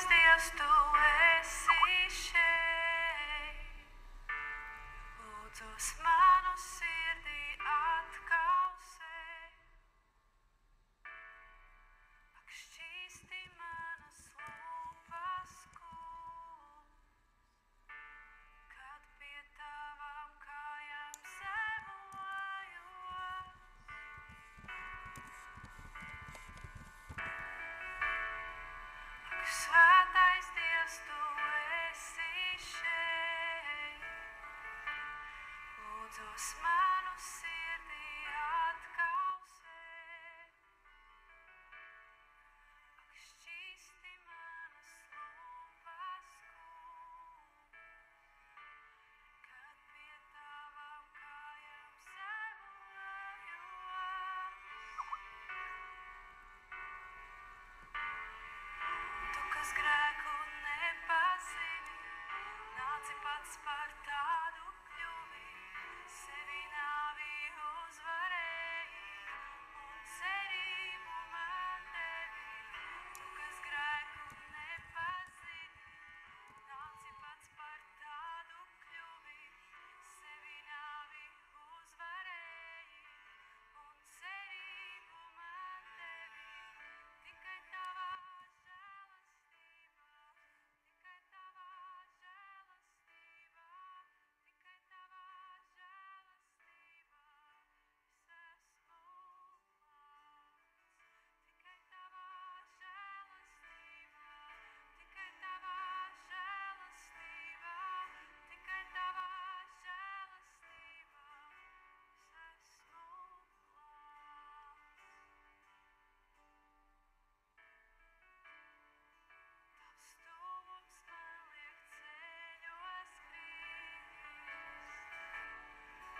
Dievs, tu esi šeit. Lūdzos manu sirdī atkal sēt. Ak, šķīsti manas lūpas, Kungs, kad pie tavām kājām zemojos. Ak, svētais Dievs, tu esi šeit. Lūdzos manu sirdī atkal sēt. Ak, šķīsti manas lūpas, Kungs, kad pie tavām kājām zemojos. Tu, kas grēku nepazini, nāci pats par tādu kļuvi, sevi nāvi uzvarēji un cerību man devi. Tu, kas grēku nepazini, nāci pats par tādu kļuvi, sevi nāvi uzvarēji un cerību man devi. Tikai tavā žēlastība, tikai tavā žēlastība, tikai tavā žēlastība, es esmu glābts. Tikai tavā žēlastība, tikai tavā žēlastība, tikai tavā žēlastība, es esmu glābts. Tavs tuvums man liek ceļos krīt,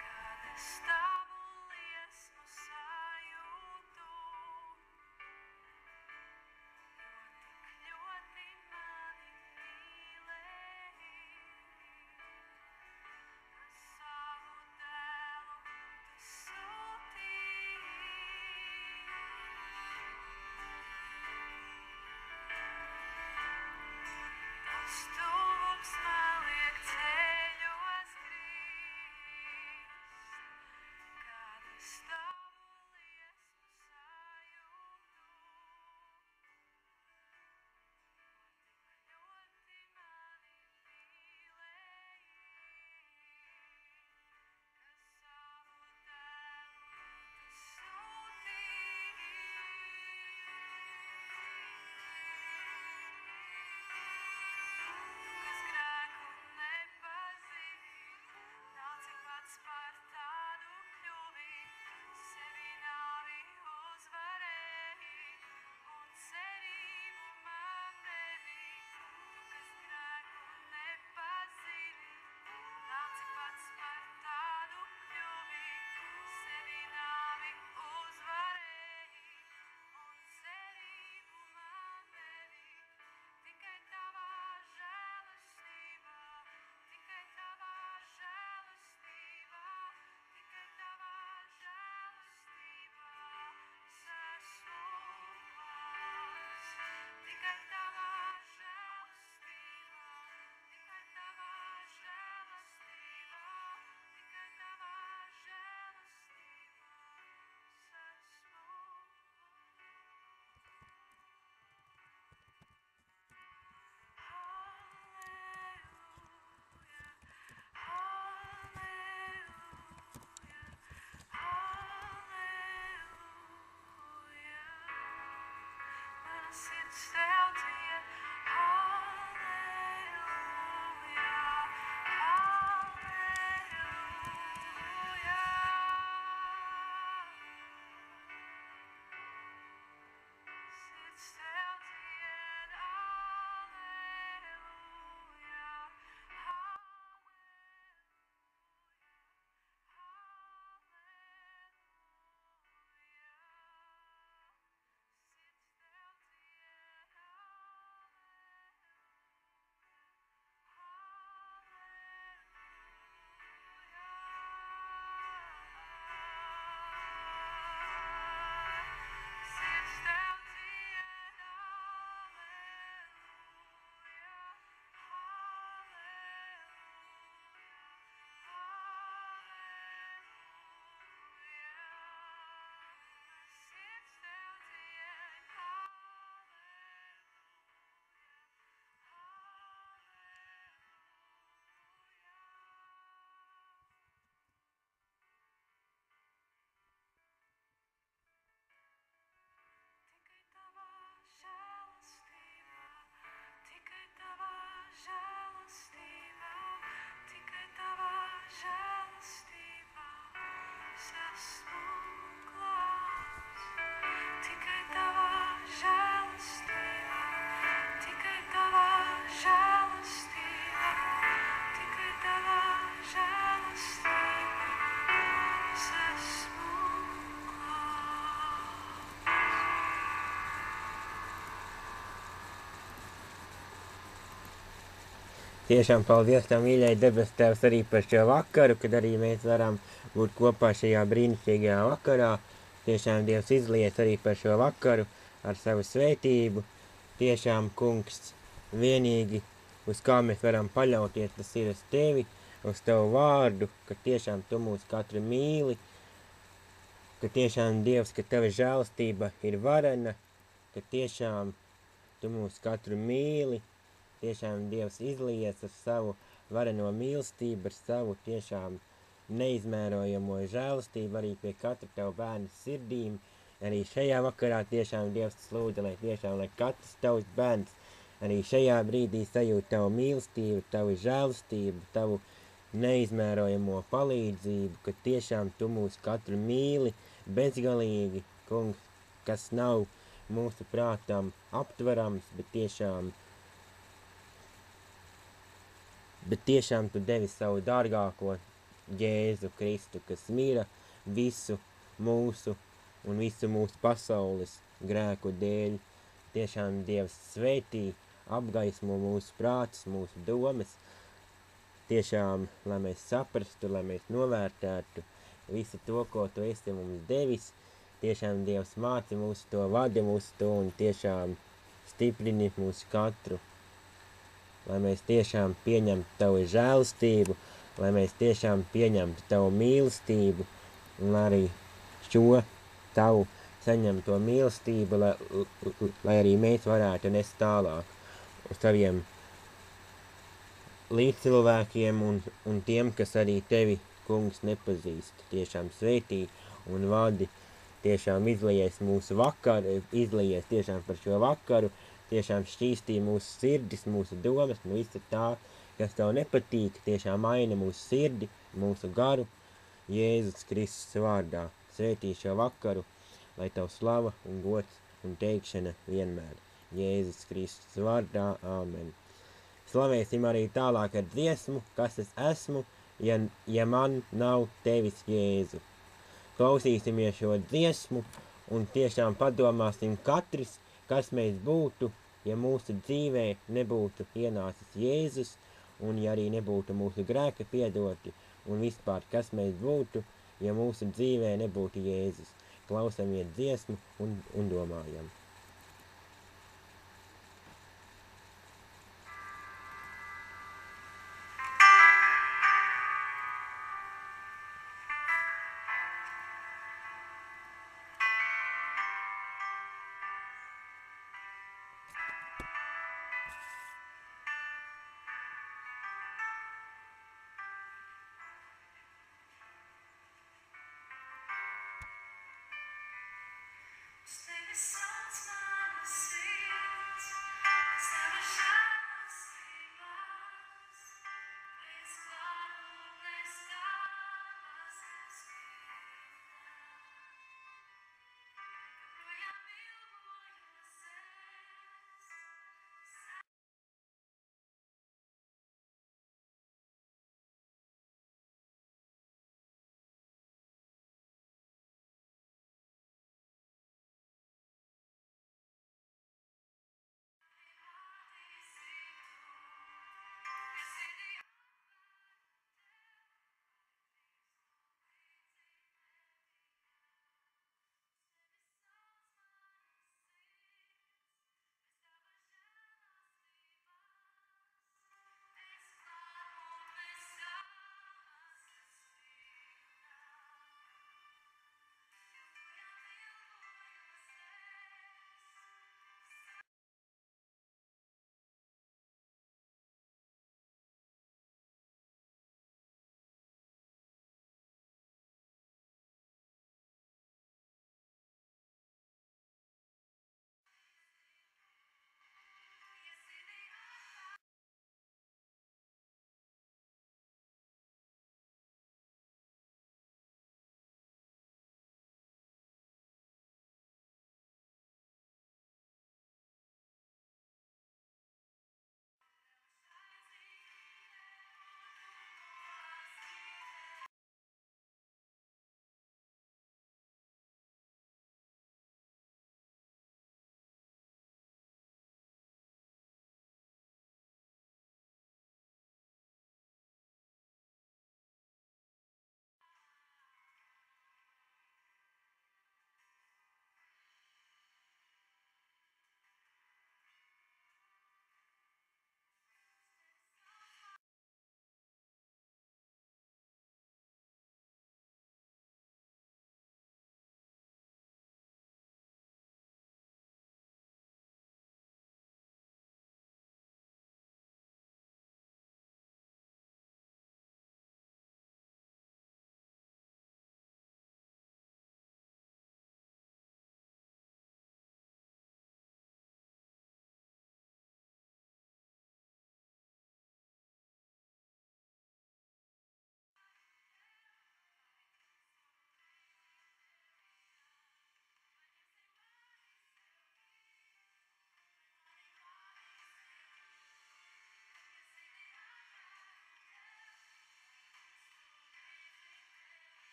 kad es tavu liesmu sajūtu, jo tik ļoti mani mīlēji, ka savu dēlu tu sūtīji. Tavs tuvums man liek ceļos krīt, kad es tavu liesmu sajūtu, jo tik ļoti mani mīlēji, ka savu dēlu tu sūtīji. Tu, kas grēku nepazini, nāci pats par tādu kļuvi, sevi nāvi uzvarēji un cerību man devi. Tu, kas grēku nepazini, nāci pats par tādu kļuvi, sevi nāvi uzvarēji un cerību man devi. Tikai tavā žēlastība, tikai tavā žēlastība, tikai tavā žēlastība, es esmu glābts. Tikai tavā žēlastība, tikai tavā žēlastība, tikai tavā žēlastība, es esmu Tiešām paldies Tev, mīļai debes Tēvs, arī par šo vakaru, kad arī mēs varam būt kopā šajā brīnišķīgajā vakarā. Tiešām Dievs izlies arī par šo vakaru ar savu svētību. Tiešām, Kungs, vienīgi, uz kā mēs varam paļauties, tas ir uz Tevi, uz Tavu vārdu, ka tiešām Tu mūs katru mīli, ka tiešām Dievs, ka Tava žēlastība ir varena, ka tiešām Tu mūs katru mīli. Tiešām Dievs izlies ar savu vareno mīlestību, ar savu tiešām neizmērojamo žēlastību arī pie katra Tavu bērnu sirdīm. Arī šajā vakarā tiešām Dievs lūdza, lai katrs Tavs bērns arī šajā brīdī sajūt Tavu mīlestību, Tavu žēlastību, Tavu neizmērojamo palīdzību, ka tiešām Tu mūs katru mīli bezgalīgi, Kungs, kas nav mūsu prātam aptverams, bet tiešām Tu devi savu dārgāko Jēzu Kristu, kas mira visu mūsu un visu mūsu pasaules grēku dēļ. Tiešām Dievs svētī, apgaismo mūsu prātus, mūsu domas, tiešām, lai mēs saprastu, lai mēs novērtētu visu to, ko Tu esi mums devis. Tiešām Dievs māci mūsu to, vadi mūsu to un tiešām stiprini mūsu katru. Lai mēs tiešām pieņemtu Tavu žēlastību, lai mēs tiešām pieņemtu Tavu mīlestību, un arī šo Tavu saņemto mīlestību, lai arī mēs varētu nest tālāk uz saviem līdzcilvēkiem un tiem, kas arī Tevi, Kungs, nepazīst. Tiešām svētī un vadi, tiešām izlies mūsu vakaru, izlies tiešām par šo vakaru, tiešām šķīstī mūsu sirdis, mūsu domas, un visu tā, kas Tev nepatīk, tiešām maina mūsu sirdi, mūsu garu, Jēzus Kristus vārdā. Svētī šo vakaru, lai Tev slava un gods un teikšana vienmēr. Jēzus Kristus vārdā, āmen. Slavēsim arī tālāk ar dziesmu, kas es esmu, ja man nav Tevis, Jēzu. Klausīsimies šo dziesmu un tiešām padomāsim katrs, kas mēs būtu, ja mūsu dzīvē nebūtu ienācis Jēzus, un ja arī nebūtu mūsu grēki piedoti, un vispār, kas mēs būtu, ja mūsu dzīvē nebūtu Jēzus. Klausamies dziesmu un domājam.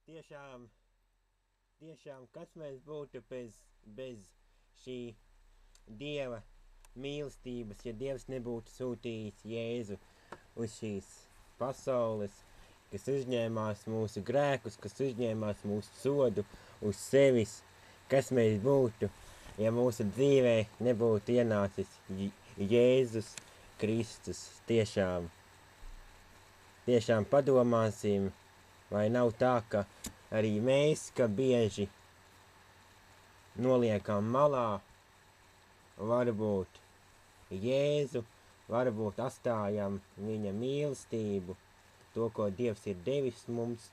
tiešām, kas mēs būtu bez šī Dieva mīlestības, ja Dievs nebūtu sūtījis Jēzu uz šīs pasaules, kas uzņēmās mūsu grēkus, kas uzņēmās mūsu sodu uz sevis, kas mēs būtu, ja mūsu dzīvē nebūtu ienācis Jēzus Kristus. Tiešām padomāsim, vai nav tā, ka arī mēs, ka bieži noliekam malā varbūt Jēzu, varbūt atstājam viņa mīlestību, to, ko Dievs ir devis mums,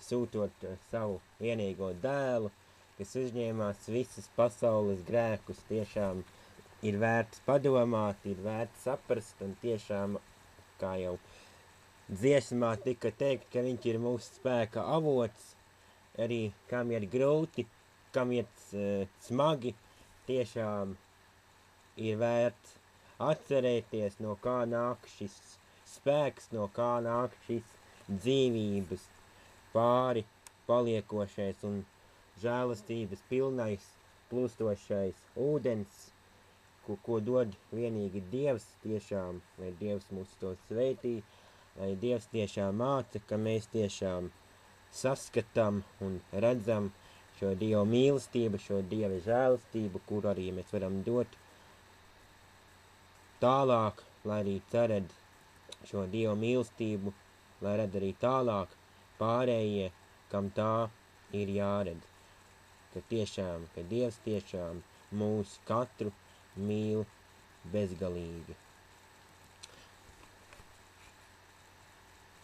sūtot savu vienīgo dēlu, kas uzņēmās visas pasaules grēkus. Tiešām ir vērts padomāt, ir vērts saprast, un tiešām, kā jau dziesmā tika teikt, ka viņš ir mūsu spēka avots, arī kam ir grūti, kam ir smagi, tiešām ir vērts atcerēties, no kā nāk šis spēks, no kā nāk šis dzīvības pāri paliekošais un žēlastības pilnais plūstošais ūdens, ko dod vienīgi Dievs. Tiešām, lai Dievs mūs to svētī, lai Dievs tiešām māca, ka mēs tiešām saskatām un redzam šo Dieva mīlestību, šo Dieva žēlastību, kur arī mēs varam dot tālāk, lai arī cered šo Dieva mīlestību, lai redz arī tālāk pārējie, kam tā ir jāredz. Ka Dievs tiešām mūs katru mīl bezgalīgi.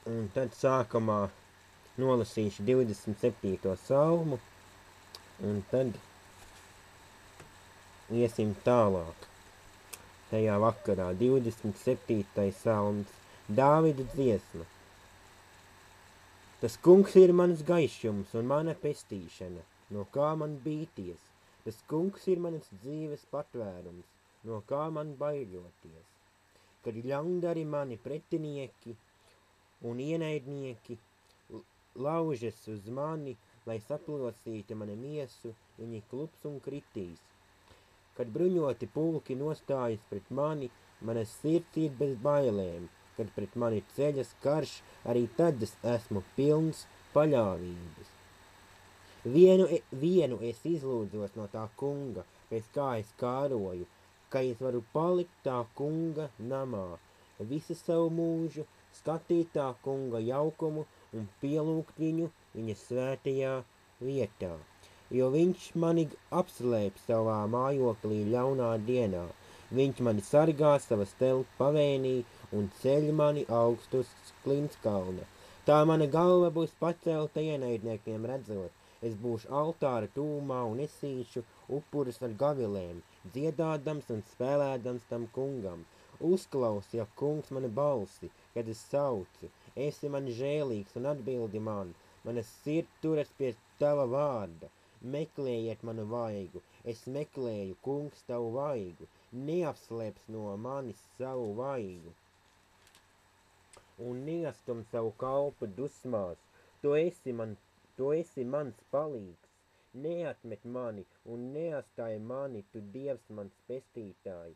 Un tad sākumā nolasīšu 27. salmu, un tad iesim tālāk. Tajā vakarā 27. salms, Dāvida dziesma. Tas kungs ir mans gaišums un mana pestīšana, no kā man bīties. Tas kungs ir manas dzīves patvērums, no kā man baiļoties. Kad ļaundari mani pretinieki un ienaidnieki laužas uz mani, lai saplosītu mani miesu, viņi klups un kritīs. Kad bruņoti pulki nostājas pret mani, manas sirds ir bez bailēm. Kad pret mani ceļas karš, arī tad es esmu pilns paļāvības. Vienu es izlūdzos no tā kunga, pēc kā es kāroju, ka es varu palikt tā kunga namā, visu savu mūžu, skatīt tā kunga jaukumu un pielūgt viņu viņa svētajā vietā. Jo viņš mani apslēp savā mājoklī ļaunā dienā. Viņš mani sargā savas telpu pavēnī un ceļ mani augstus Klinskalna. Tā mana galva būs pacelta ienaidniekiem redzot. Es būšu altāra tūmā un nesīšu upurus ar gavilēm, dziedādams un spēlēdams tam kungam. Uzklausi, ja kungs mani balsi, kad es saucu. Esi man žēlīgs un atbildi man. Manas sirds turas pie tava vārda. Meklējiet manu vaigu. Es meklēju, kungs, tavu vaigu. Neapslēps no manis savu vaigu. Un neastum savu kalpu dusmās. Tu esi mans palīgs. Neatmet mani un neatstāj mani, tu Dievs mans pestītāji.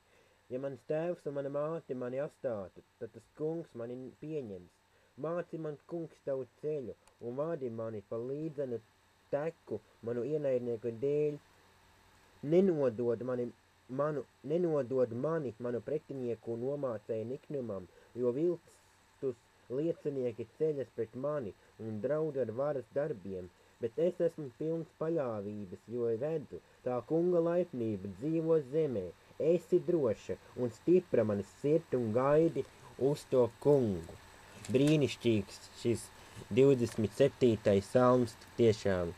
Ja mans tēvs un mana māte mani atstātu, tad tas kungs mani pieņems. Māci man, kungs, tavu ceļu un vadi mani pa līdzenu teku manu ienaidnieku dēļ. Nenodod mani manu pretinieku nomācēju niknumam, jo viltus liecinieki ceļas pret mani un draud ar varas darbiem, bet es esmu pilns paļāvības, jo redzu, tā kunga laipnība dzīvo zemē. Esi droša un stipra manas sirds un gaidi uz to kungu. Brīnišķīgs šis 27. salms tiešām.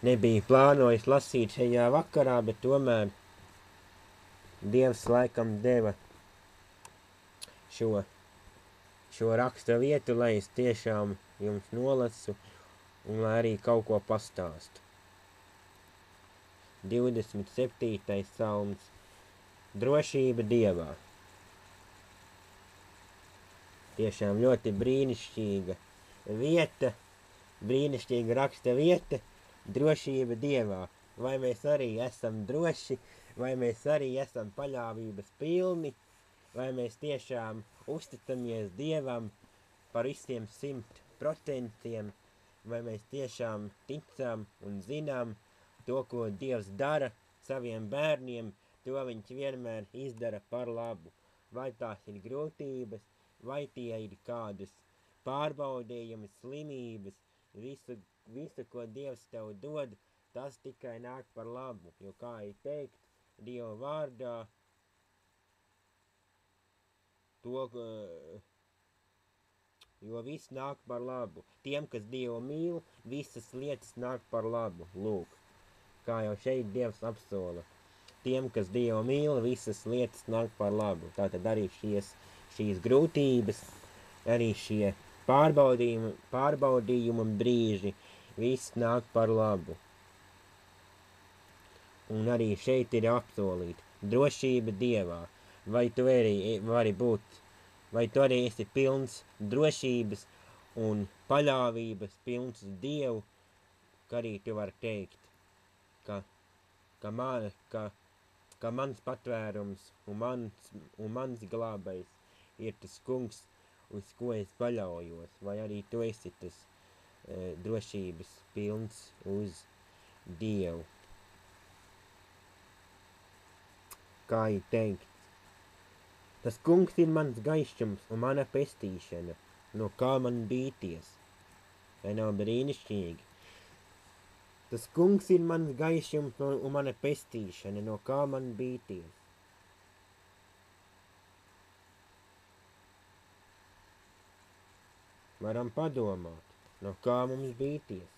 Nebija plānojis lasīt šajā vakarā, bet tomēr Dievs laikam deva šo raksta vietu, lai es tiešām jums nolasu un lai arī kaut ko pastāstu. 27. salms. Drošība Dievā. Tiešām ļoti brīnišķīga vieta, brīnišķīga raksta vieta - drošība Dievā. Vai mēs arī esam droši, vai mēs arī esam paļāvības pilni, vai mēs tiešām uzticamies Dievam par visiem 100%, vai mēs tiešām ticam un zinām to, ko Dievs dara saviem bērniem, to viņš vienmēr izdara par labu. Vai tās ir grūtības, vai tie ir kādas pārbaudījumi, slimības, visu, ko Dievs tev dod, tas tikai nāk par labu, jo kā ir teikt Dieva vārdā, jo viss nāk par labu. Tiem, kas Dievu mīl, visas lietas nāk par labu. Lūk, kā jau šeit Dievs apsola. Tiem, kas Dievu mīl, visas lietas nāk par labu. Tātad arī šīs grūtības, arī šie pārbaudījuma brīži, viss nāk par labu. Un arī šeit ir apsolīta drošība Dievā. Vai tu arī vari būt, vai tu arī esi pilns drošības un paļāvības pilns uz Dievu, ka arī tu vari teikt, ka mans patvērums un mans glābējs ir tas kungs, uz ko es paļaujos, vai arī tu esi tas drošības pilns uz Dievu. Kā ir teikt, tas kungs ir mans gaišums un mana pestīšana, no kā man bīties. Vai nav brīnišķīgi? Tas kungs ir mans gaišums un mana pestīšana, no kā man bīties. Varam padomāt, no kā mums bīties.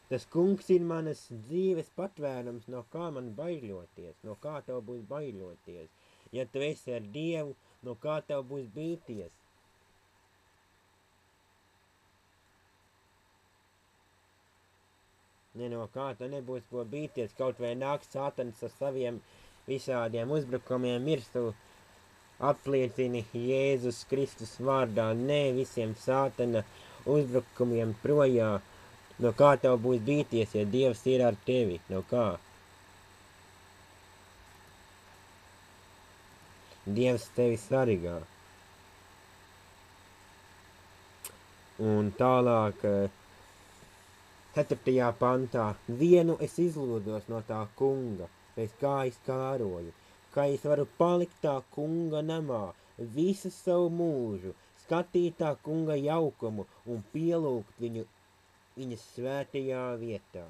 Tas kungs ir manas dzīves patvērums, no kā man baiļoties, no kā tev būs baiļoties. Ja tu esi ar Dievu, no kā tev būs bīties. Ne no kā tev nebūs ko bīties, kaut vai nāk Sātans ar saviem visādiem uzbrukumiem mirsū, apliecini Jēzus Kristus vārdā, ne visiem Sātana uzbrukumiem projā. No kā tev būs bīties, ja Dievs ir ar tevi? No kā? Dievs tevi sargā. Un tālāk, 4. pantā, vienu es izlūdzos no tā kunga, pēc kā es kāroju, kā es varu palikt tā kunga namā visu savu mūžu, skatīt tā kunga jaukumu un pielūgt viņa svētajā vietā.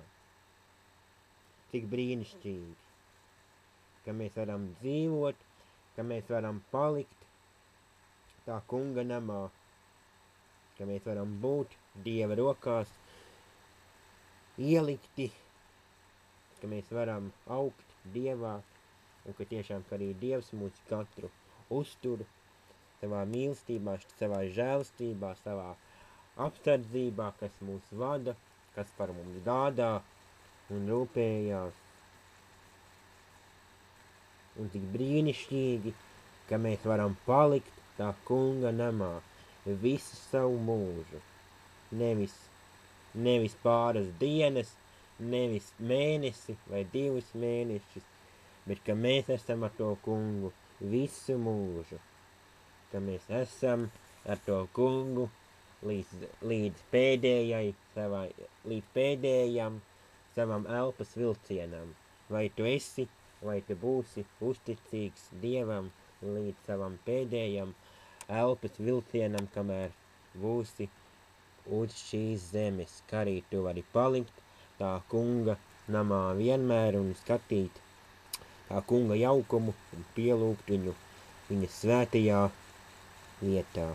Cik brīnišķīgi, ka mēs varam dzīvot, ka mēs varam palikt tā kunga namā, ka mēs varam būt Dieva rokās ielikti, ka mēs varam augt Dievā, un ka tiešām ka arī Dievs mūs katru uztur savā mīlestībā, savā žēlstībā, savā apsardzībā, kas mūs vada, kas par mums gādā un rūpējās. Un tik brīnišķīgi, ka mēs varam palikt tā kunga namā visu savu mūžu. Nevis pāris dienas, nevis mēnesi vai 2 mēnešus, bet ka mēs esam ar to kungu visu mūžu. Ka mēs esam ar to kungu līdz pēdējam savam elpas vilcienam. Vai tu esi, vai tu būsi uzticīgs Dievam līdz savam pēdējam elpas vilcienam, kamēr būsi uz šīs zemes, ka arī tu vari palikt tā kunga namā vienmēr un skatīt tā kunga jaukumu un pielūgt viņu viņa svētajā vietā.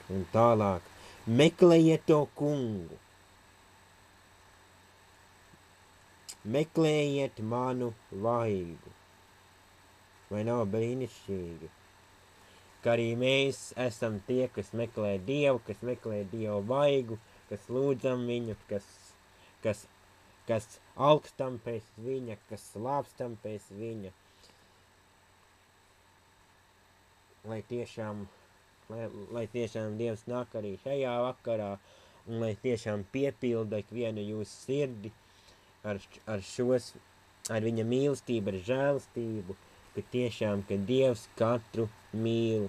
Un tālāk, meklējiet to kungu, meklējiet manu vaigu. Vai nav brīnišķīgi? Ka arī mēs esam tie, kas meklē Dievu, kas meklē Dievu vaigu, kas lūdzam viņu, kas alkstam pēc viņa, kas slāpstam pēc viņa, lai tiešām Dievs nāk arī šajā vakarā, un lai tiešām piepilda ikvienu jūsu sirdi ar viņa mīlestību, ar žēlastību, ka tiešām, ka Dievs katru mīl.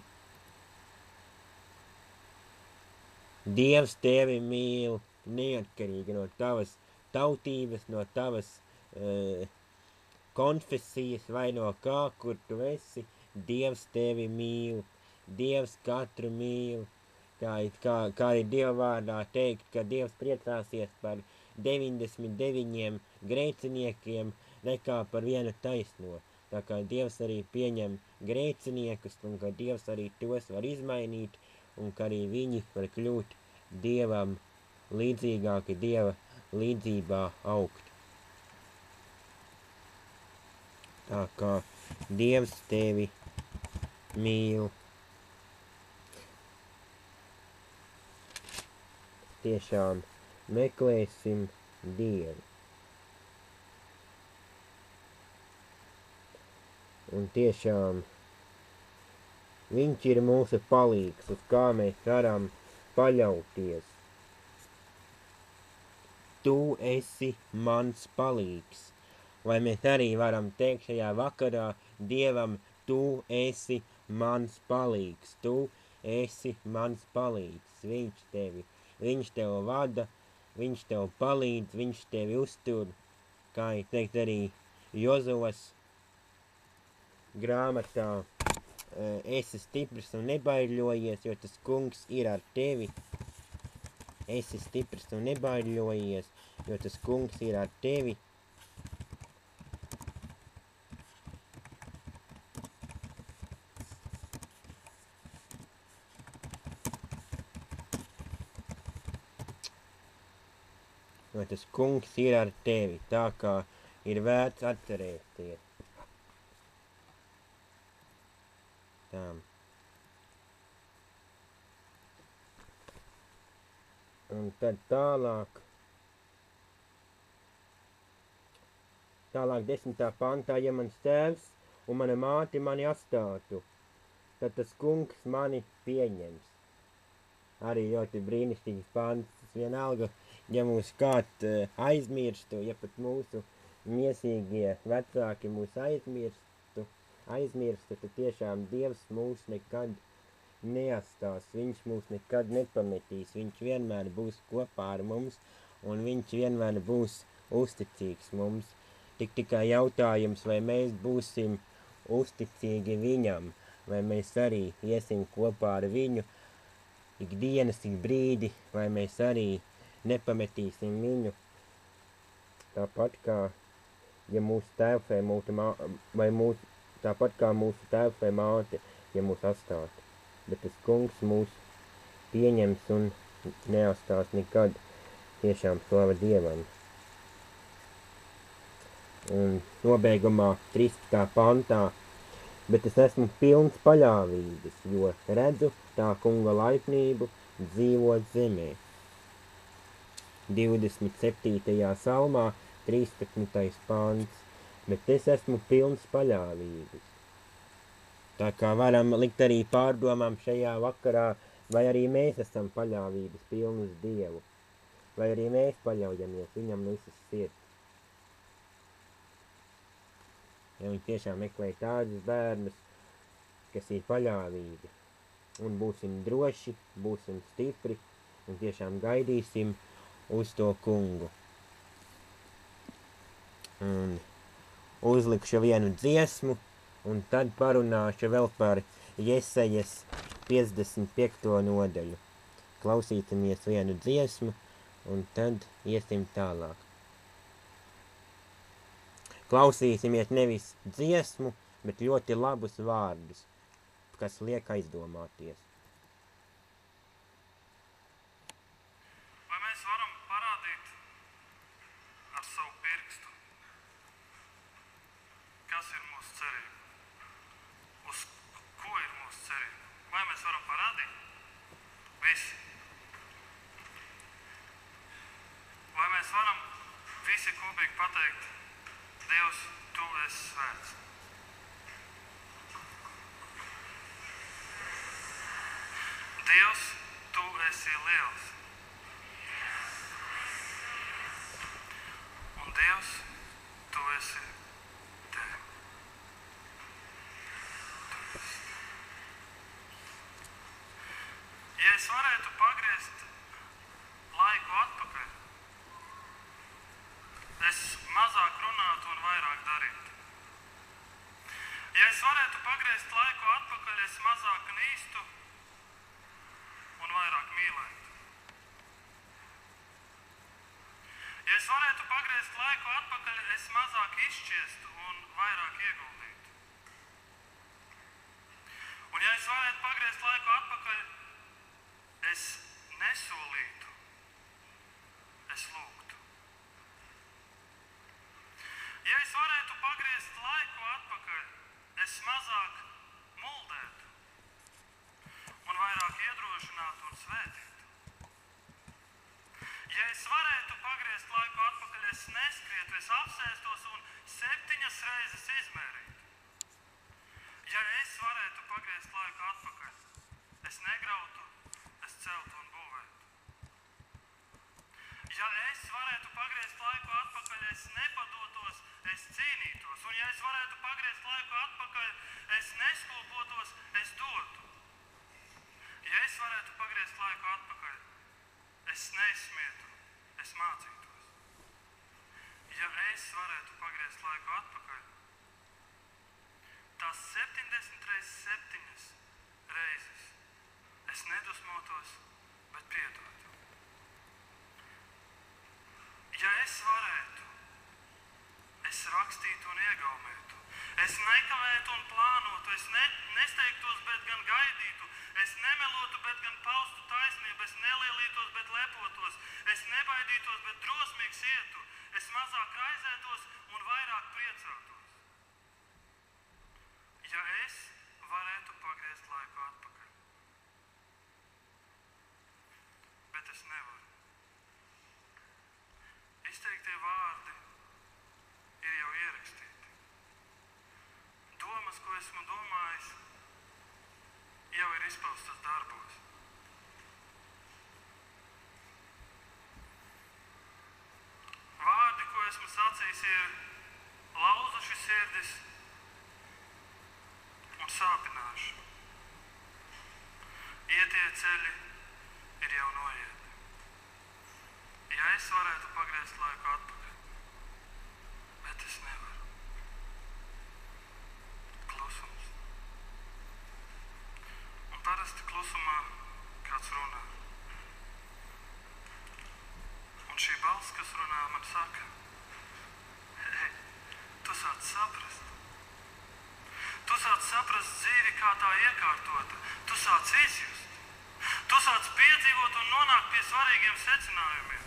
Dievs tevi mīl neatkarīgi no tavas tautības, no tavas konfesijas vai no kā, kur tu esi. Dievs tevi mīl. Dievs katru mīl. Kā ir Dieva vārdā teikt, ka Dievs priecāsies par 99 grēciniekiem nekā par vienu taisno. Tā kā Dievs arī pieņem grēciniekus, un ka Dievs arī tos var izmainīt, un ka arī viņi var kļūt Dievam līdzīgāki, Dieva līdzībā augt. Tā kā Dievs tevi mīl. Tiešām meklēsim Dievu. Un tiešām Viņš ir mūsu palīgs, uz kā mēs varam paļauties. Tu esi mans palīgs. Vai mēs arī varam teikt šajā vakarā Dievam, tu esi mans palīgs, tu esi mans palīgs. Viņš tev vada, viņš tev palīdz, viņš tevi uztur, kā ir teikt arī Jozovas grāmatā. Esi stiprs un nebaiļojies, jo tas kungs ir ar tevi. Esi stiprs un nebaiļojies, jo tas kungs ir ar tevi. Jo tas kungs ir ar tevi, tā kā ir vērts atcerēties. Tā. Un tad tālāk 10. pantā, ja mans tēvs un mana māte mani atstātu, tad tas kungs mani pieņems. Arī ļoti brīnišķīgs pants, vienalga, ja mūs kāds aizmirstu, ja pat mūsu miesīgie vecāki mūs aizmirstu, tad tiešām Dievs mūs nekad neatstās, viņš mūs nekad nepametīs, viņš vienmēr būs kopā ar mums, un viņš vienmēr būs uzticīgs mums. Tikai jautājums, vai mēs būsim uzticīgi viņam, vai mēs arī iesim kopā ar viņu ikdienas, ik brīdi, vai mēs arī nepametīsim viņu. Tāpat kā, ja mūsu tēvs tāpat kā mūsu tēvs vai māte, ja mūs atstātu. Bet tas kungs mūs pieņems un neatstās nekad. Tiešām slava Dievam. Un nobeigumā 13. pantā, bet es esmu pilns paļāvības, jo redzu tā kunga laipnību dzīvot zemē. 27. salmā 13. pants. Bet es esmu pilns paļāvības. Tā kā varam likt arī pārdomām šajā vakarā, vai arī mēs esam paļāvības pilni uz Dievu, vai arī mēs paļaujamies viņam no visas sirds. Ja viņi tiešām meklē tādus bērnus, kas ir paļāvīgi, un būsim droši, būsim stipri, un tiešām gaidīsim uz to kungu. Un uzlikšu vienu dziesmu, un tad parunāšu vēl par Jesajas 55. nodaļu. Klausīsimies vienu dziesmu, un tad iesim tālāk. Klausīsimies nevis dziesmu, bet ļoti labus vārdus, kas liek aizdomāties. Vai mēs varam parādīt ar savu pirkstu, kas ir mūsu cerība? Uz ko ir mūsu cerība? Vai mēs varam parādīt? Visi. Vai mēs varam visi kopīgi pateikt, Dievs, tu esi svēts? Dievs, tu esi liels. Un Dievs, tu esi te. Ja es varētu pagriezt laiku atpakaļ, es mazāk runātu un vairāk darītu. Ja es varētu pagriezt laiku atpakaļ, es mazāk nīstu un vairāk mīlētu. Ja es varētu pagriezt laiku atpakaļ, es mazāk izšķiestu un vairāk ieguldītu. Un ja es varētu pagriezt laiku atpakaļ, es nesolītu, es lūgtu. Ja es varētu pagriezt laiku atpakaļ, es mazāk muldētu un vairāk iedrošinātu un svētītu. Ja es varētu pagriezt laiku atpakaļ, es neskrietu, es apsēstos un 7 reizes izmērītu. Ja es varētu pagriezt laiku atpakaļ, es negrautu, es celtu un būvētu. Ja es varētu pagriezt laiku atpakaļ, es nepadotos, es cīnītos. Un ja es varētu pagriezt laiku atpakaļ, es neskūpotos, es dotu. Ja es varētu pagriezt laiku atpakaļ, es neizsmietu, es mācītos. Ja es varētu pagriezt laiku atpakaļ, tās 70 reizes 7 reizes es nedusmotos, bet piedotu. Ja es varētu, es rakstītu un iegaumētu. Es nekavētu un plānotu, es nesteigtos, bet gan gaidītu. Es nemelotu, bet gan paustu taisnību. Es nelielītos, bet lepotos. Es nebaidītos, bet drosmīgs ietu. Es mazāk raizētos un vairāk priecātos. Ja es varētu pagriezt laiku atpakaļ. Bet es nevaru. Izteiktie vārdi ir jau ierakstīti. Domas, ko esmu domājis, jau ir izpaustas darbos. Vārdi, ko esmu sacījis, ir lauzuši sirdis un sāpināši. Ietie ceļi ir jau noieti. Ja es varētu pagriezt laiku atpakaļ, bet es nevaru. Klusums. Un parasti klusumā kāds runā. Un šī balss, kas runā, man saka, hei, tu sāc saprast. Tu sāc saprast dzīvi, kā tā iekārtota. Tu sāc izjust. Tu sāc piedzīvot un nonākt pie svarīgiem secinājumiem.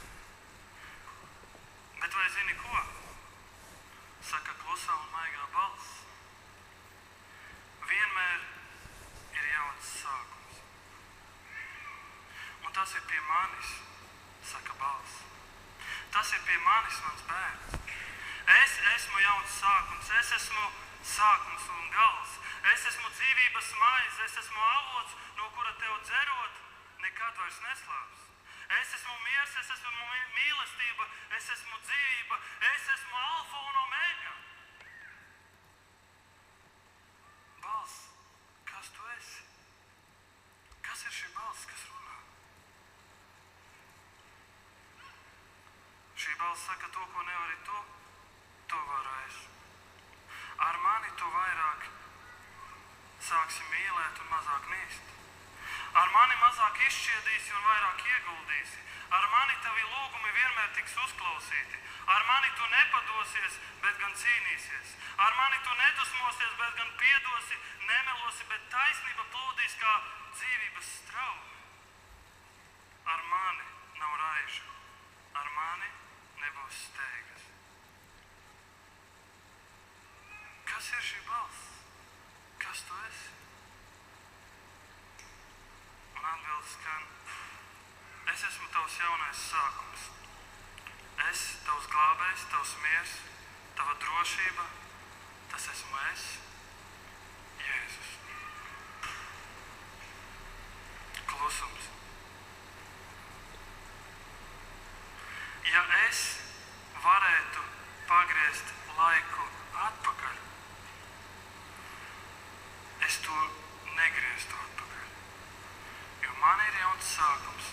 Bet vai zini ko? Saka klusā un maigā balss. Vienmēr ir jauns sākums. Un tas ir pie manis, saka balss. Tas ir pie manis, mans bērns. Es esmu jauns sākums, es esmu sākums un gals. Es esmu dzīvības maize, es esmu avots, no kura tev dzerot, nekad vairs neslāps. Es esmu miers, es esmu mīlestība, es esmu dzīvība, es esmu alfa un omega. Balss, kas tu esi? Kas ir šī balss, kas runā? Šī balss saka to, ko nevari tu, to varu es. Ar mani tu vairāk sāksi mīlēt un mazāk nīst. Ar mani mazāk izšķiedīsi un vairāk ieguldīsi. Ar mani tavi lūgumi vienmēr tiks uzklausīti. Ar mani tu nepadosies, bet gan cīnīsies. Ar mani tu nedusmosies, bet gan piedosi, nemelosi, bet taisnība plūdīs kā dzīvības straumi. Ar mani nav raižu. Ar mani nebūs steigas. Kas ir šī balss? Kas tu esi? Un atbildes skan, es esmu tavs jaunais sākums. Es, tavs glābējs, tavs miers, tava drošība, tas esmu es, Jēzus. klusums. Ja es varētu pagriezt laiku atpakaļ, es to negrieztu atpakaļ. Jo man ir jauns sākums,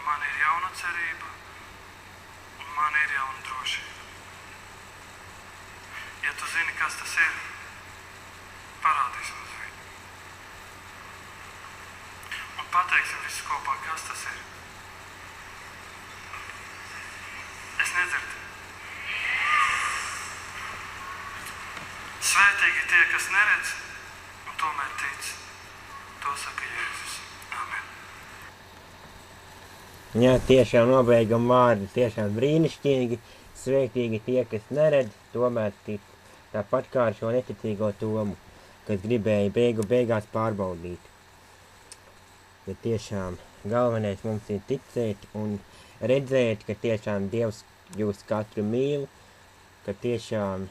man ir jauna cerība un man ir jauna drošība. Ja tu zini, kas tas ir, parādīsi mums viņu. Un pateiksim visu kopā, kas tas ir. Es nedzirdu. Svētīgi tie, kas neredz un tomēr tic. To saka Jēzus. Amen. Jā, tiešām nobeiguma vārdi, tiešām brīnišķīgi. Svētīgi tie, kas neredz, tomēr tic. Tāpat kā ar šo neticīgo Tomu, kas gribēja beigās pārbaudīt. Bet tiešām galvenais mums ir ticēt un redzēt, ka tiešām Dievs jūs katru mīl, ka tiešām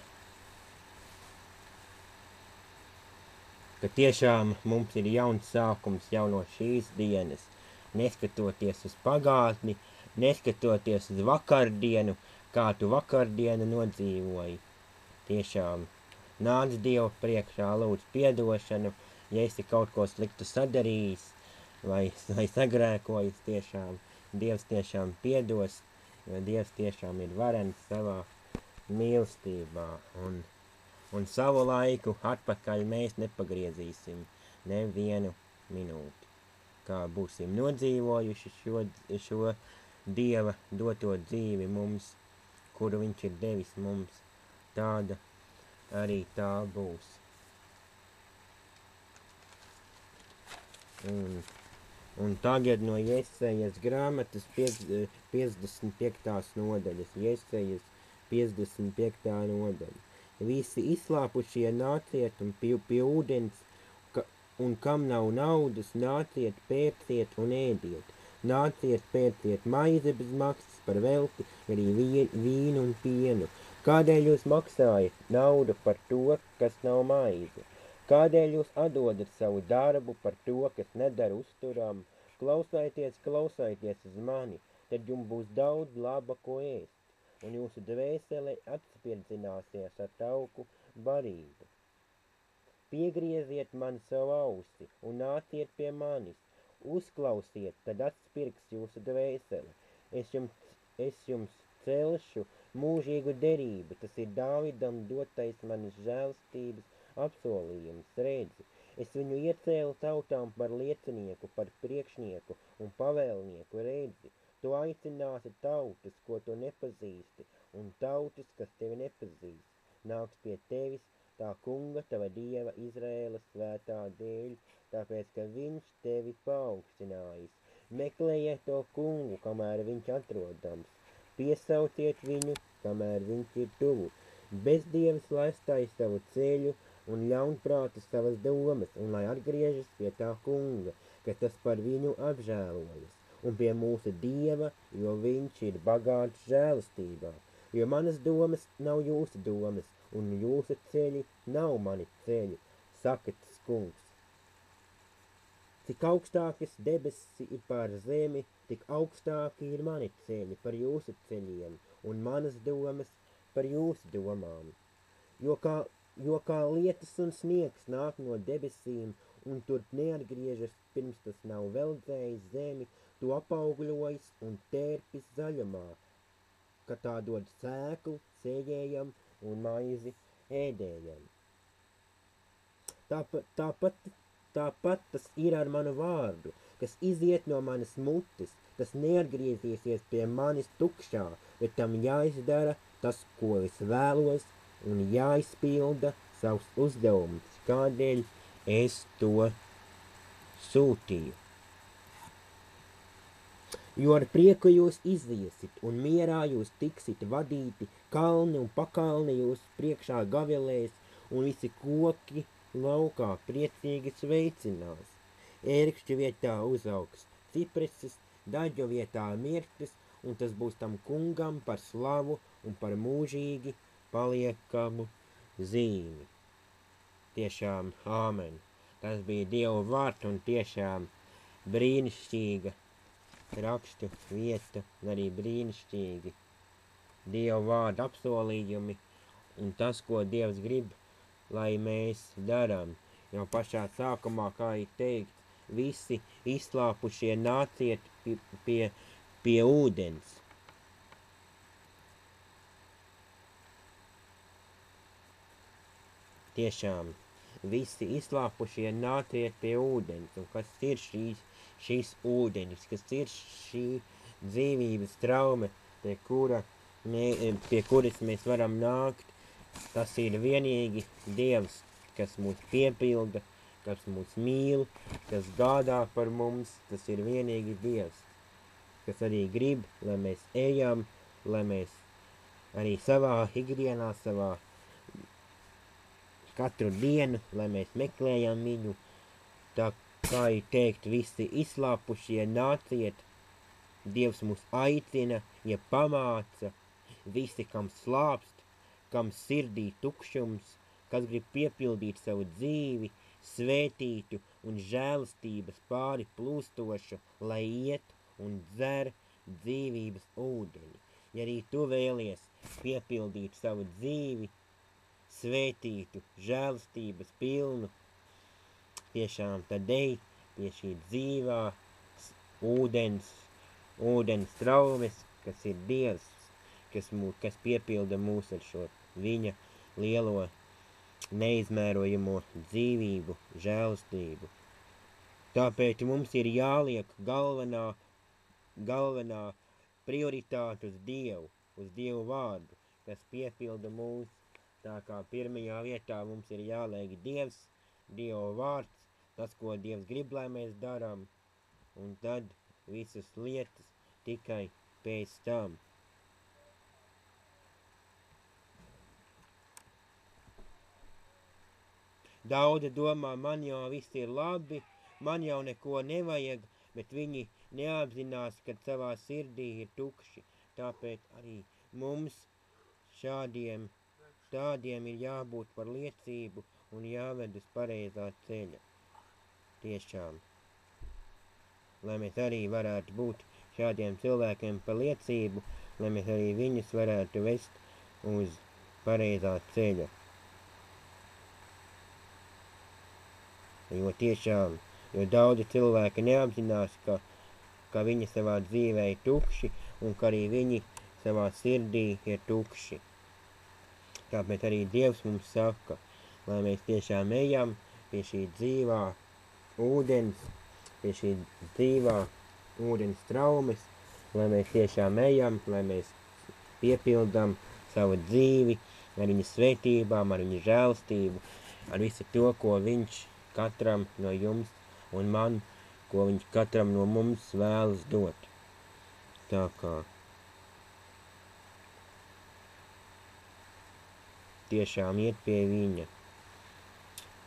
mums ir jauns sākums jau no šīs dienas, neskatoties uz pagātni, neskatoties uz vakardienu, kā tu vakardienu nodzīvoji. Tiešām nāc Dievu priekšā, lūdz piedošanu, ja esi kaut ko sliktu sadarījis vai sagrēkojis, tiešām Dievs tiešām piedos, jo Dievs tiešām ir varens savā mīlestībā. Un savu laiku atpakaļ mēs nepagriezīsim nevienu minūti. Kā būsim nodzīvojuši šo Dieva doto dzīvi mums, kuru viņš ir devis mums, tāda arī tā būs. Un tagad no Jesajas grāmatas 55. nodaļas, Jesajas 55. nodaļa. Visi izslāpušie nāciet un pie ūdens, un kam nav naudas, nāciet, pērciet un ēdiet. Nāciet, pērciet maizi bez maksas par velti, arī vīnu un pienu. Kādēļ jūs maksājat naudu par to, kas nav maize? Kādēļ jūs atdodat savu darbu par to, kas nedara uzturam? Klausieties uz mani, tad jums būs daudz laba, ko ēst, un jūsu dvēsele atspirdzināsies ar tauku barību. Piegrieziet man savu ausi un nāciet pie manis. Uzklausiet, tad atspirgs jūsu dvēsele. Es jums celšu mūžīgu derību, tas ir Dāvidam dotais manis žēlstības apsolījums, redzi. Es viņu iecēlu tautām par liecinieku, par priekšnieku un pavēlnieku, redzi. Tu aicināsi tautas, ko tu nepazīsti, un tautas, kas tevi nepazīst, nāks pie tevis tā kunga, tava Dieva Izraēla svētā dēļ, tāpēc, ka viņš tevi paaugstinājis. Meklējiet to kungu, kamēr viņš atrodams. Piesauciet viņu, kamēr viņš ir tuvu. Bezdievs lai atstāj savu ceļu un ļaunprātis savas domas, un lai atgriežas pie tā kunga, ka tas par viņu apžēlojas, un pie mūsu Dieva, jo viņš ir bagāts žēlastībā. Jo manas domas nav jūsu domas, un jūsu ceļi nav mani ceļi, saka tas kungs. Cik augstākas debesis ir pār zemi, tik augstāki ir mani ceļi par jūsu ceļiem, un manas domas par jūsu domām. Jo kā lietus un sniegs nāk no debesīm, un turp neatgriežas, pirms tas nav veldzējis zemi, tu apaugļojas un tērpis zaļumā, ka tā dod sēklu sējējam un maizi ēdējam. Tāpat tas ir ar manu vārdu, kas iziet no manas mutes, tas neatgriezīsies pie manis tukšā, bet tam jāizdara tas, ko es vēlos, un jāizpilda savs uzdevums, kādēļ es to sūtīju. Jo ar prieku jūs iziesit, un mierā jūs tiksit vadīti, kalni un pakalni jūs priekšā gavilēs, un visi koki laukā priecīgi sveicinās. Ērkšķa vietā uzaugs cipreses, daļu vietā mirklis, un tas būs tam kungam par slavu un par mūžīgi paliekamu zīmi. Tiešām āmen. Tas bija Dieva vārds, un tiešām brīnišķīga rakstu vieta, arī brīnišķīgi Dieva vārda apsolījumi un tas, ko Dievs grib, lai mēs darām. Jau pašā sākumā, kā ir teikt, visi izslāpušie nāciet pie ūdens. Tiešām, visi izslāpušie nāciet pie ūdens. Un kas ir šīs ūdenis, kas ir šī dzīvības traume, pie kuras mēs varam nākt, tas ir vienīgi Dievs, kas mūs piepilda, kas mūs mīl, kas gādā par mums, tas ir vienīgi Dievs, kas arī grib, lai mēs ejam, lai mēs arī savā ikdienā, savā katru dienu, lai mēs meklējam viņu, tā kā ir teikt, visi izslāpušie nāciet, Dievs mūs aicina, ja pamāca, visi, kam slāpst, kam sirdī tukšums, kas grib piepildīt savu dzīvi, svētītu un žēlastības pāri plūstošu, lai iet un dzer dzīvības ūdeni. Ja arī tu vēlies piepildīt savu dzīvi, svētītu, žēlastības pilnu, tiešām tad ej pie šī dzīvā ūdens traumes, kas ir Dievs, kas piepilda mūs ar šo viņa lielo neizmērojamo dzīvību, žēlastību. Tāpēc mums ir jāliek galvenā prioritāte uz Dievu vārdu, kas piepilda mūs. Tā kā pirmajā vietā mums ir jāliek Dievs, Dieva vārds, tas, ko Dievs grib, lai mēs darām, un tad visas lietas tikai pēc tam. Daudzi domā, man jau viss ir labi, man jau neko nevajag, bet viņi neapzinās, ka savā sirdī ir tukši. Tāpēc arī mums tādiem ir jābūt par liecību un jāved uz pareizā ceļa. Tiešām. Lai mēs arī varētu būt šādiem cilvēkiem par liecību, lai mēs arī viņus varētu vest uz pareizā ceļa. Jo tiešām, jo daudzi cilvēki neapzinās, ka viņi savā dzīvē ir tukši un ka arī viņi savā sirdī ir tukši. Tāpēc arī Dievs mums saka, lai mēs tiešām ejam pie šī dzīvā ūdens, pie šī dzīvā ūdens traumes, lai mēs tiešām ejam, lai mēs piepildām savu dzīvi ar viņa svētībām, ar viņa žēlastību, ar visu to, ko viņš katram no jums un man, ko viņš katram no mums vēlas dot. Tā kā tiešām iet pie viņa.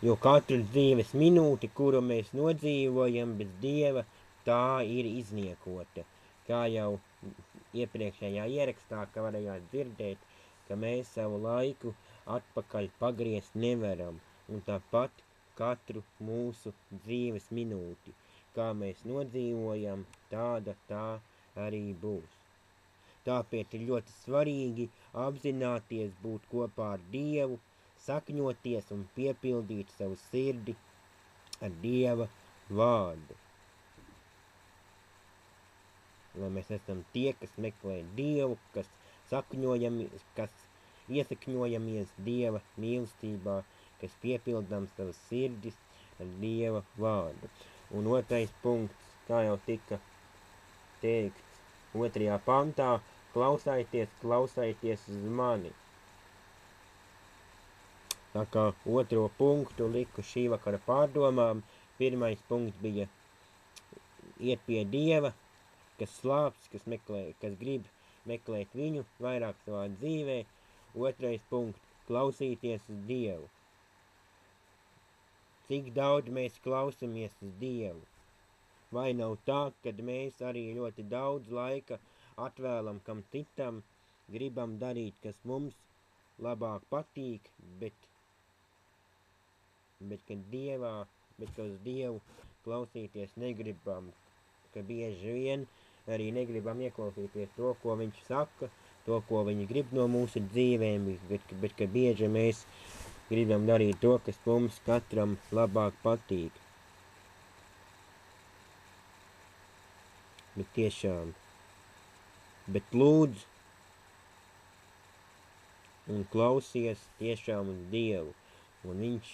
Jo katru dzīves minūti, kuru mēs nodzīvojam bez Dieva, tā ir izniekota. Kā jau iepriekšējā ierakstā, ka varējāt dzirdēt, ka mēs savu laiku atpakaļ pagriezt nevaram. Un tāpat katru mūsu dzīves minūti, kā mēs nodzīvojam, tāda tā arī būs. Tāpēc ir ļoti svarīgi apzināties būt kopā ar Dievu, sakņoties un piepildīt savu sirdi ar Dieva vārdu. Lai mēs esam tie, kas meklē Dievu, kas iesakņojamies Dieva mīlestībā, kas piepildām savas sirdis ar Dieva vārdu. Un otrais punkts, kā jau tika teikts 2. pantā, klausaities uz mani. Tā kā 2. punktu liku šī vakara pārdomām, 1. punkts bija iet pie Dieva, kas slāpst, kas grib meklēt viņu vairāk savā dzīvē. 2. punkts, klausīties uz Dievu. Cik daudz mēs klausamies uz Dievu? Vai nav tā, kad mēs arī ļoti daudz laika atvēlam kam citam, gribam darīt, kas mums labāk patīk, bet uz Dievu klausīties negribam, ka bieži vien arī negribam ieklausīties to, ko viņš saka, to, ko viņi grib no mūsu dzīvēm, bet ka bieži mēs gribam darīt to, kas mums katram labāk patīk. Bet tiešām, bet lūdzu un klausies tiešām uz Dievu, un viņš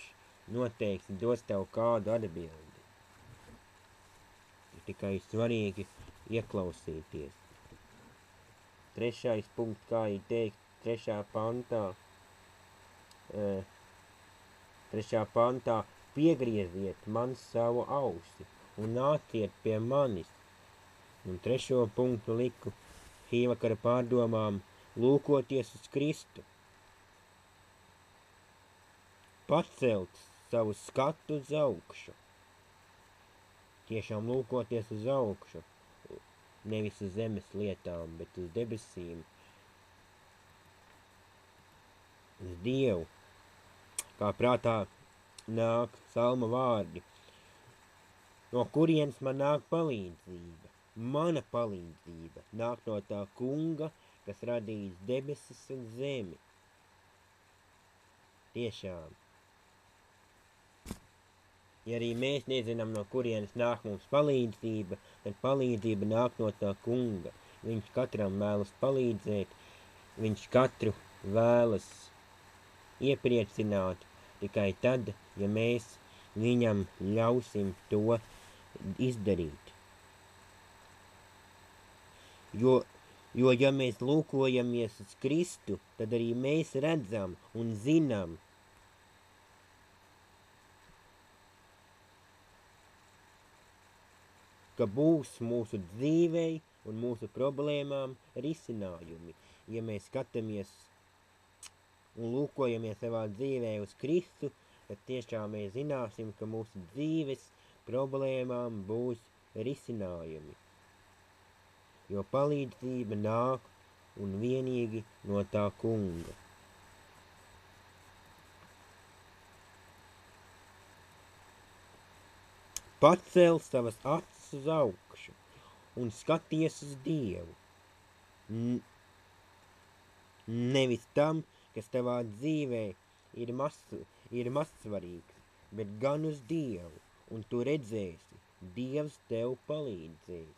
noteikti dos tev kādu atbildi. Ir tikai svarīgi ieklausīties. 3. punkts, kā ir teikt, 3. pantā, piegrieziet man savu ausi un nāciet pie manis. Un 3. punktu liku šīvakara pārdomām lūkoties uz Kristu. Pacelt savu skatu uz augšu. Tiešām lūkoties uz augšu. Nevis uz zemes lietām, bet uz debesīm. Uz Dievu. Kā prātā nāk salma vārdi. No kurienes man nāk palīdzība? Mana palīdzība nāk no tā kunga, kas radījis debesis un zemi. Tiešām. Ja arī mēs nezinām, no kurienes nāk mums palīdzība, tad palīdzība nāk no tā kunga. Viņš katram vēlas palīdzēt, viņš katru vēlas iepriecināt, tikai tad, ja mēs viņam ļausim to izdarīt. Jo ja mēs lūkojamies uz Kristu, tad arī mēs redzam un zinām, ka būs mūsu dzīvei un mūsu problēmām risinājumi. Ja mēs skatāmies un lūkojamies savā dzīvē uz Kristu, tad tiešām mēs zināsim, ka mūsu dzīves problēmām būs risinājumi. Jo palīdzība nāk un vienīgi no tā kunga. Pacel savas acis uz augšu un skaties uz Dievu. Nevis tam, kas tavā dzīvē ir mazsvarīgs, bet gan uz Dievu, un tu redzēsi, Dievs tev palīdzēs.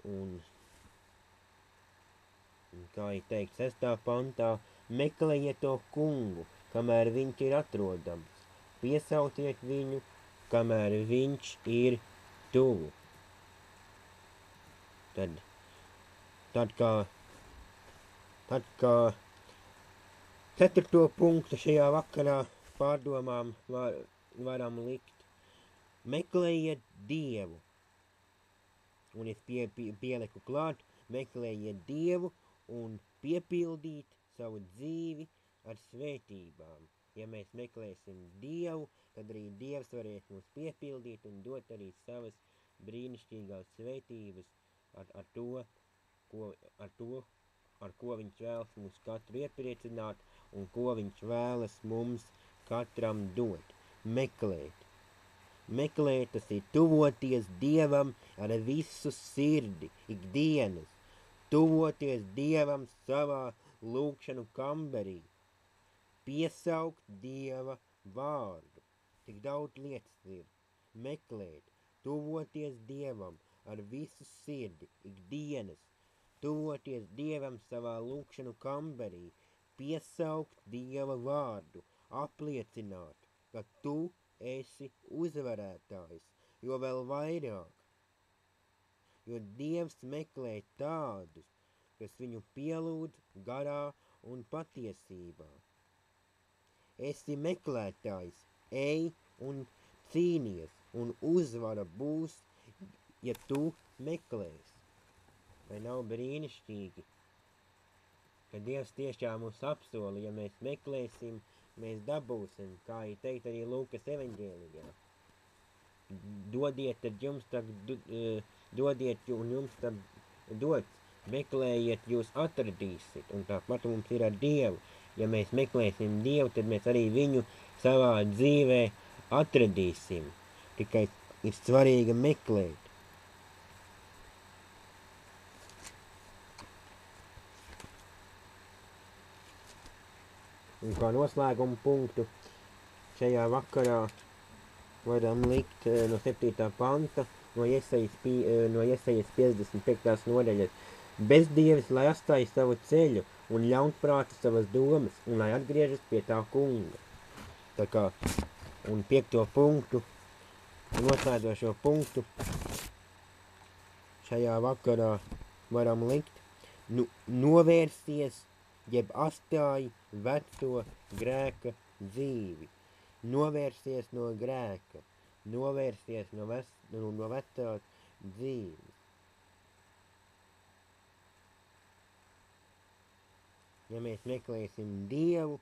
Un kā ir teikt 6. pantā, meklējiet to kungu, kamēr viņš ir atrodams. Piesauciet viņu, kamēr viņš ir tuvu. Tad kā 4. punktu šajā vakarā pārdomām varam likt. Meklējiet Dievu. Un es pieliku klāt, meklējiet Dievu un piepildīt savu dzīvi ar svētībām. Ja mēs meklēsim Dievu, tad arī Dievs varēs mums piepildīt un dot arī savas brīnišķīgās svētības ar ko viņš vēlas mums katru iepriecināt un ko viņš vēlas mums katram dot. Meklēt. Meklēt, tas ir tuvoties Dievam ar visu sirdi, ikdienas. Tuvoties Dievam savā lūkšanu kamberī. Piesaukt Dieva vārdu. Tik daudz lietas ir. Meklēt, tuvoties Dievam ar visu sirdi, ikdienas. Tuvoties Dievam savā lūkšanu kamberī. Piesaukt Dieva vārdu. Apliecināt, ka tu esi uzvarētājs, jo vēl vairāk. Jo Dievs meklē tādus, kas viņu pielūdz garā un patiesībā. Esi meklētājs, ej un cīnies, un uzvara būs, ja tu meklēsi. Vai nav brīnišķīgi, ka Dievs tiešām mums apsola, ja mēs meklēsim, mēs dabūsim, kā ir teikt arī Lūkas evaņģēlijā. Dodiet, tad jums dodiet, un jums tad dots. Meklējiet, jūs atradīsiet, un tāpat mums ir ar Dievu. ja mēs meklēsim Dievu, tad mēs arī viņu savā dzīvē atradīsim. Tikai ir svarīgi meklēt. Un kā noslēguma punktu šajā vakarā varam likt no 7. panta, no Jesajas 55. nodaļas. Bezdievis, lai atstāj savu ceļu, un ļaunprātis savas domas, un lai atgriežas pie tā kunga. Tā kā, un 5. punktu, noslēdzošo punktu, šajā vakarā varam likt, novērsies, jeb atstāj veco grēka dzīvi. Novērsies no grēka, novērsies no vecās dzīves. Ja mēs meklēsim Dievu,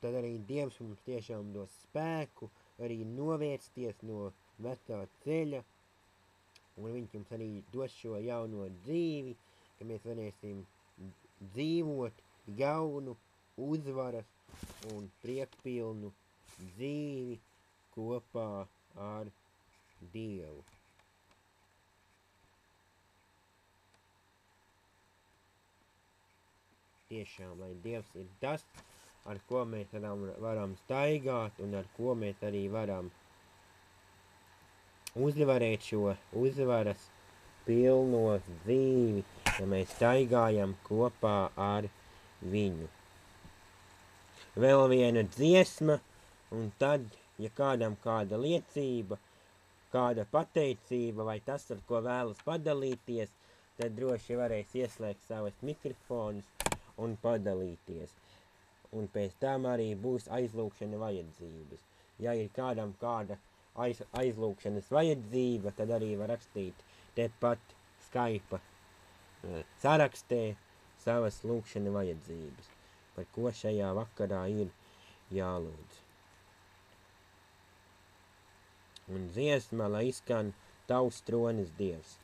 tad arī Dievs mums tiešām dos spēku, arī novērsties no vecā ceļa, un viņš mums arī dos šo jauno dzīvi, ka mēs varēsim dzīvot jaunu, uzvaras un priekpilnu dzīvi kopā ar Dievu. Tiešām, lai Dievs ir tas, ar ko mēs varam staigāt un ar ko mēs arī varam uzvarēt šo uzvaras pilno dzīvi, ja mēs staigājam kopā ar viņu. Vēl viena dziesma, un tad, ja kādam kāda liecība, kāda pateicība vai tas, ar ko vēlas padalīties, tad droši varēs ieslēgt savas mikrofonus un padalīties. Un pēc tam arī būs aizlūgšana vajadzības. Ja ir kādam kāda aizlūgšanas vajadzība, tad arī var rakstīt tepat Skype sarakstē savas lūgšana vajadzības, par ko šajā vakarā ir jālūdz. Un dziesma, lai izskan Tavs tronis, Dievs.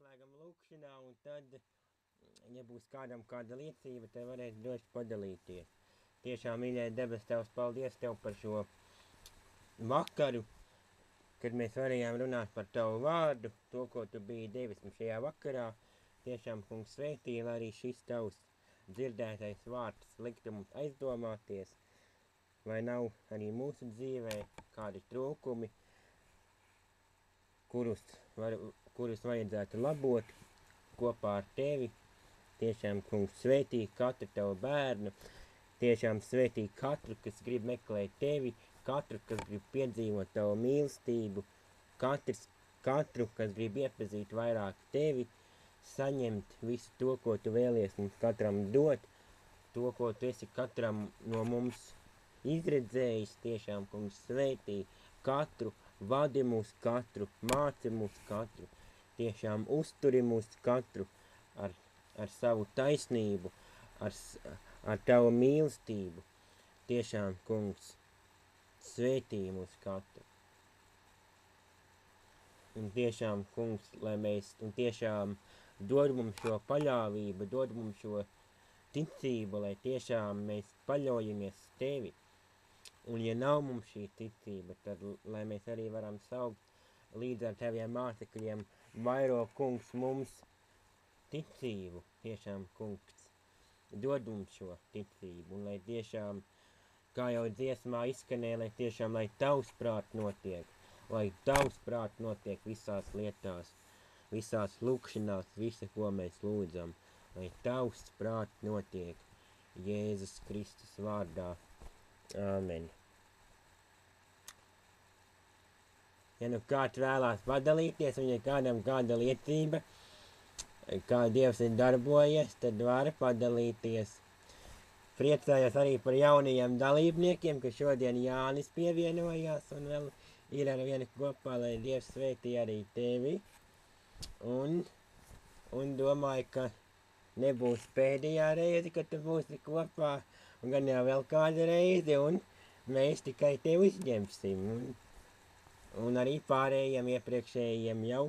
noslēgam lūkšanā, un tad, ja būs kādam kāda liecība, te varēs droši padalīties. Tiešām, mīļie debes Tevs, paldies Tev par šo vakaru, kad mēs varējām runāt par Tavu vārdu, to, ko Tu biji devis mums šajā vakarā. Tiešām, kungs, svētī, lai arī šis Tavs dzirdētais vārds liktu mums aizdomāties, vai nav arī mūsu dzīvē kādi trūkumi, kurus vajadzētu labot kopā ar Tevi. Tiešām, kungs, svētī katru Tavu bērnu, tiešām svētī katru, kas grib meklēt Tevi, katru, kas grib piedzīvot Tavu mīlestību, katru, kas grib iepazīt vairāk Tevi, saņemt visu to, ko Tu vēlies mums katram dot, to, ko Tu esi katram no mums izredzējis. Tiešām, kungs, svētī katru, vadi mūs katru, māci mūs katru, tiešām uzturi mūs katru ar savu taisnību, ar Tavu mīlestību. Tiešām, kungs, svētī mūs katru. Un tiešām, kungs, lai mēs, un tiešām dod mums šo paļāvību, dod mums šo ticību, lai tiešām mēs paļaujamies Tevi. Un ja nav mums šī ticība, tad lai mēs arī varam saukt līdz ar Taviem mācekļiem, vairo, kungs, mums ticību. Tiešām, kungs, dod mums šo ticību, un lai tiešām, kā jau dziesmā izskanēja, lai tiešām, lai Tavs prāt notiek, visās lietās, visās lūkšanās, visa, ko mēs lūdzam, lai Tavs prāt notiek Jēzus Kristus vārdā. Āmen. Ja nu kāds vēlās padalīties, un ja kādam kāda liecība, kā Dievs ir darbojies, tad var padalīties. Priecājos arī par jaunajiem dalībniekiem, ka šodien Jānis pievienojās, un vēl ir ar vienu kopā, lai Dievs svētī arī tevi. Un domāju, ka nebūs pēdējā reize, kad tu būsi kopā, un gan jau vēl kāda reize, un mēs tikai tevi uzņemsim. Un arī pārējiem iepriekšējiem jau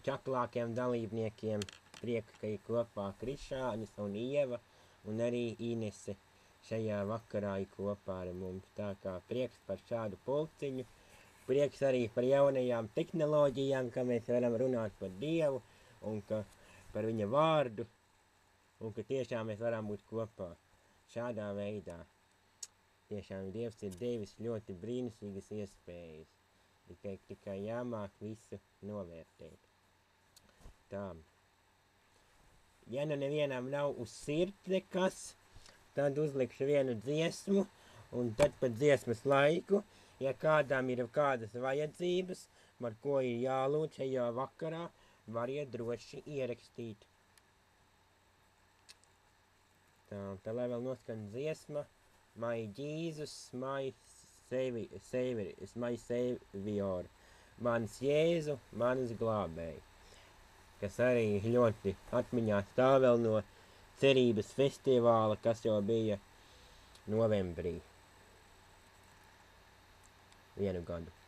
čaklākiem dalībniekiem prieka, ka ir kopā Krišānis un Ieva, un arī Inese šajā vakarā ir kopā ar mums. Tā kā prieks par šādu pulciņu, prieks arī par jaunajām tehnoloģijām, ka mēs varam runāt par Dievu un par viņa vārdu, un ka tiešām mēs varam būt kopā šādā veidā. Tiešām Dievs ir devis ļoti brīnišķīgas iespējas, tikai jāmāk visu novērtēt. Tā. Ja nu nevienam nav uz sirds nekas, tad uzlikšu vienu dziesmu, un tad pat dziesmas laiku, ja kādām ir kādas vajadzības, par ko ir jālūdz šajā vakarā, variet droši ierakstīt. Tā lai vēl noskan dziesma, My Jesus, my Savior, mans Jēzu, mans glābēji, kas arī ļoti atmiņā stāv vēl no cerības festivāla, kas jau bija novembrī. Vienu gadu.